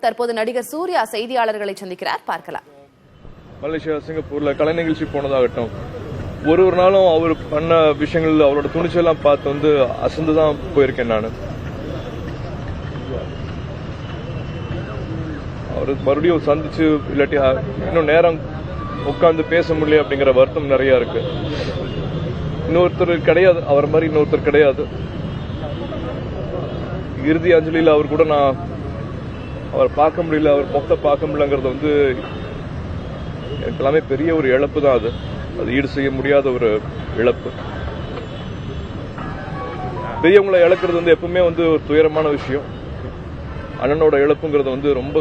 தற்போது நடிகர் சூர்யா செய்தியாளர்களை சந்திக்கிறார். பார்க்கலாம். மலேசியா, சிங்கப்பூர்ல கலை நிகழ்ச்சி போனதாகட்டும், ஒரு நாளும் அவர் பண்ண விஷயங்கள், அவரோட துணிச்சலாம் பார்த்து அசந்துதான் போயிருக்கேன். நான் அவரு மறுபடியும் சந்திச்சு இல்லாட்டி இன்னும் நேரம் உட்கார்ந்து பேச முடியல அப்படிங்கிற வருத்தம் நிறைய இருக்கு. இன்னொருத்தர் கிடையாது, அவர் மாதிரி இன்னொருத்தர் கிடையாது. இறுதி அஞ்சலியில் அவர் கூட நான் அவர் பார்க்க முடியல, அவர் முகத்தை பார்க்க முடியலங்கிறது எனக்கு எல்லாமே பெரிய ஒரு இழப்பு தான். அது ஈடு செய்ய முடியாத ஒரு இழப்பு. பெரியவங்களை இழக்கிறது எப்பவுமே ஒரு துயரமான விஷயம். அண்ணனோட இழப்புங்கிறது ரொம்ப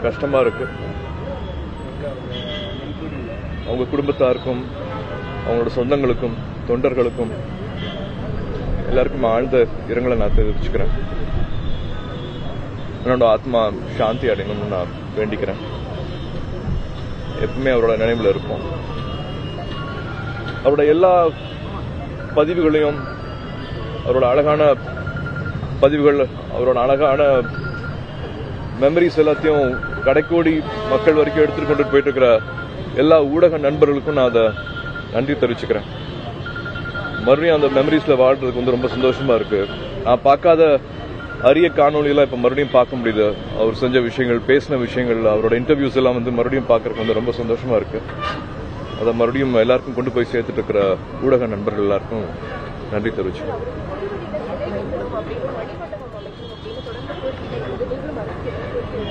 கஷ்டமா இருக்கு. அவங்க குடும்பத்தாருக்கும், அவங்களோட சொந்தங்களுக்கும், தொண்டர்களுக்கும் எல்லாருக்கும் ஆழ்ந்த இரங்கலை நான் தெரிவிச்சுக்கிறேன். என்னோட ஆத்மா சாந்தி அடையணும்னு நான் வேண்டிக்கிறேன். எப்பவுமே அவரோட நினைவுல இருப்போம். அவரோட எல்லா பதிவுகளையும், அவரோட அழகான பதிவுகள், அவரோட அழகான மெமரிஸ் எல்லாத்தையும் கடைக்கோடி மக்கள் வரைக்கும் எடுத்துட்டு கொண்டு போயிட்டு இருக்கிற எல்லா ஊடக நண்பர்களுக்கும் நான் அதை நன்றி தெரிவிச்சுக்கிறேன். மறுபடியும் அந்த மெமரிஸ்ல வாழ்றதுக்கு ரொம்ப சந்தோஷமா இருக்கு. நான் பார்க்காத அரிய காணொலியெல்லாம் இப்ப மறுபடியும் பார்க்க முடியுது. அவர் செஞ்ச விஷயங்கள், பேசின விஷயங்கள், அவரோட இன்டர்வியூஸ் எல்லாம் மறுபடியும் பார்க்கறதுக்கு ரொம்ப சந்தோஷமா இருக்கு. அதை மறுபடியும் எல்லாருக்கும் கொண்டு போய் சேர்த்துட்டு இருக்கிற ஊடக நண்பர்கள் எல்லாருக்கும் நன்றி தெரிவிச்சுக்கிறேன்.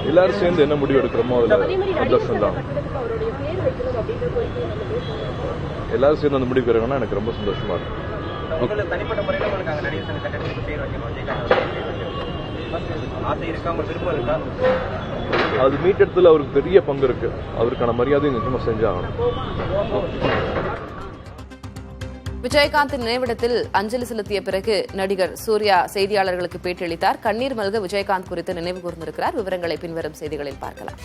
எல்லாரும் சேர்ந்து என்ன முடிவு எடுக்கிறோமோ அதுல சந்தோஷம் தான். எல்லாரும் சேர்ந்து அந்த முடிவு எடுக்கணும்னா எனக்கு ரொம்ப சந்தோஷமா இருக்கு. அது மீட்டெடுத்துல அவருக்கு பெரிய பங்கு இருக்கு. அவருக்கான மரியாதையை நிச்சயமா செஞ்சாகணும். விஜயகாந்தின் நினைவிடத்தில் அஞ்சலி செலுத்திய பிறகு நடிகர் சூர்யா செய்தியாளர்களுக்கு பேட்டியளித்தார். கண்ணீர் மல்க விஜயகாந்த் குறித்து நினைவு கூர்ந்திருக்கிறார். விவரங்களை பின்வரும் செய்திகளில் பார்க்கலாம்.